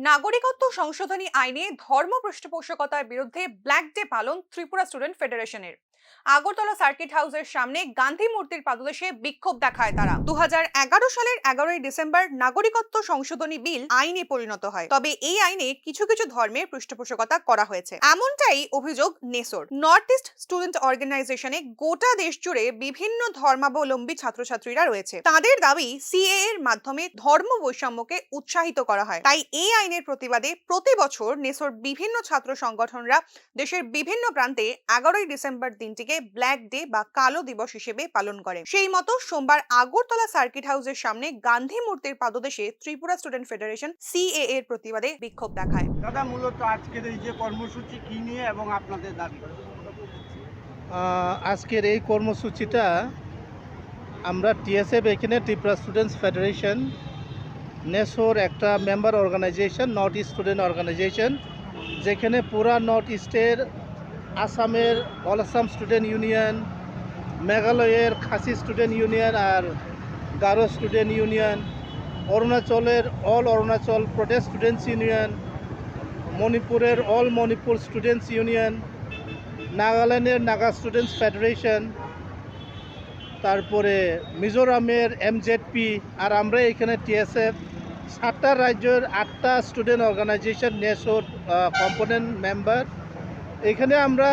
নাগরিকত্ব সংশোধনী আইনে ধর্ম পৃষ্ঠপোষকতার বিরুদ্ধে ব্ল্যাক ডে পালন ত্রিপুরা স্টুডেন্ট ফেডারেশনের। আগরতলা সার্কিট হাউসের সামনে গান্ধী মূর্তির পাদদেশে বিক্ষোভ দেখায় তারা। 2011 সালের 11ই ডিসেম্বর নাগরিকত্ব সংশোধনী বিল আইনে পরিণত হয়, তবে এই আইনে কিছু কিছু ধর্মের পৃষ্ঠপোষকতা করা হয়েছে, এমনটাই অভিযোগ নেসোর। নর্থ ইস্ট স্টুডেন্ট অর্গানাইজেশনে গোটা দেশ জুড়ে বিভিন্ন ধর্মাবলম্বী ছাত্রছাত্রীরা রয়েছে। তাদের দাবি সিএএ এর মাধ্যমে ধর্ম বৈষম্যকে উৎসাহিত করা হয়। তাই এই আইনের প্রতিবাদে প্রতি বছর নেসোর বিভিন্ন ছাত্র সংগঠনরা দেশের বিভিন্ন প্রান্তে 11ই ডিসেম্বর দিনটিকে ব্ল্যাক ডে বা কালো দিবস হিসেবে পালন করে। সেই মতো সোমবার আগরতলা সার্কিট হাউসের সামনে গান্ধী মূর্তির পাদদেশে ত্রিপুরা স্টুডেন্ট ফেডারেশন সিএএ এর প্রতিবাদে বিক্ষোভ দেখায়। দাদা, মূলত আজকের এই যে কর্মসূচি কি নিয়ে এবং আপনাদের দাবি? আজকের এই কর্মসূচিটা আমরা টিএসএফ, এখানে ত্রিপুরা স্টুডেন্টস ফেডারেশন, নেসোর একটা member organisation, north east student organisation, যেখানে পুরা নর্থ ইস্টের, আসামের অল আসাম স্টুডেন্ট ইউনিয়ন, মেঘালয়ের খাসি স্টুডেন্ট ইউনিয়ন আর গারো স্টুডেন্ট ইউনিয়ন, অরুণাচলের all Arunachal Pradesh students union, মণিপুরের অল মণিপুর স্টুডেন্টস ইউনিয়ন, নাগাল্যান্ডের নাগা স্টুডেন্টস ফেডারেশন, তারপরে মিজোরামের এমজেডপি, আর আমরা এখানে টিএসএফ, 7টা রাজ্যের 8টা স্টুডেন্ট অর্গানাইজেশন নেসোর কম্পোনেন্ট মেম্বার। এখানে আমরা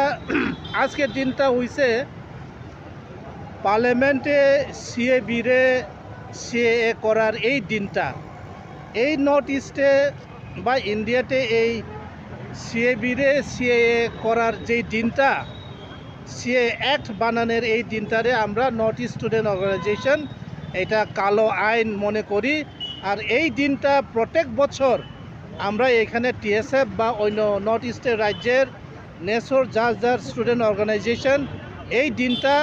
আজকের দিনটা হইছে পার্লামেন্টে সিএএ করার এই দিনটা। এই নর্থ ইস্টে বা ইন্ডিয়াতে এই সিএএ করার যেই দিনটা, সিএ অ্যাক্ট বানানোর এই দিনটারে আমরা নর্থ ইস্ট স্টুডেন্ট অর্গানাইজেশন এটা কালো আইন মনে করি। আর এই দিনটা প্রত্যেক বছর আমরা এখানে টিএসএফ বা অন্য নর্থ ইস্টের রাজ্যের নেসোর যার স্টুডেন্ট অর্গানাইজেশন এই দিনটা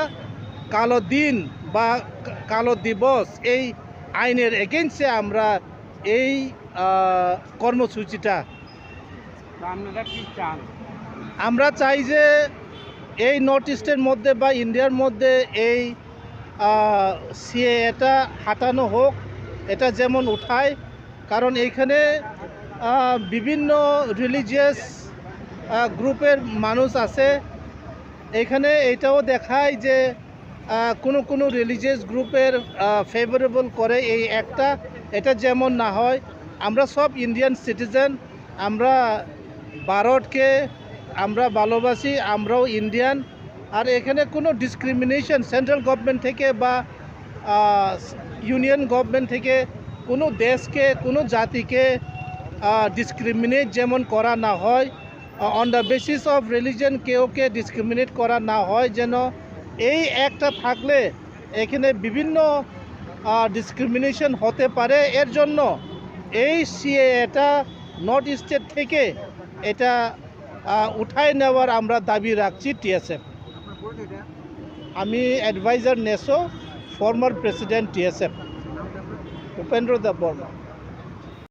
কালো দিন বা কালো দিবস, এই আইনের এগেইনস্টে আমরা এই কর্মসূচিটা। আপনারা কি চান? আমরা চাই যে এই নর্থ ইস্টের মধ্যে বা ইন্ডিয়ার মধ্যে এই সিএএটা হাঁটানো হোক, এটা যেমন উঠায়, কারণ এইখানে বিভিন্ন রিলিজিয়াস গ্রুপের মানুষ আছে। এখানে এটাও দেখায় যে কোনো রিলিজিয়াস গ্রুপের ফেভারেবল করে এই একটা, এটা যেমন না হয়। আমরা সব ইন্ডিয়ান সিটিজেন, আমরা ভারতকে আমরা ভালোবাসি, আমরাও ইন্ডিয়ান। আর এখানে কোনো ডিসক্রিমিনেশন সেন্ট্রাল গভর্নমেন্ট থেকে বা ইউনিয়ন গভর্নমেন্ট থেকে কোনো দেশকে, কোনো জাতিকে ডিসক্রিমিনেট যেমন করা না হয়, on the basis of religion কেউকে ডিসক্রিমিনেট করা না হয়, যেন এই একটা থাকলে এখানে বিভিন্ন ডিসক্রিমিনেশন হতে পারে। এর জন্য এই সিএএটা নর্থ ইস্টের থেকে এটা উঠায় নেওয়ার আমরা দাবি রাখছি টিএসএফ। আমি adviser নেসো, former president TSF, Upendra দেব বর্মা।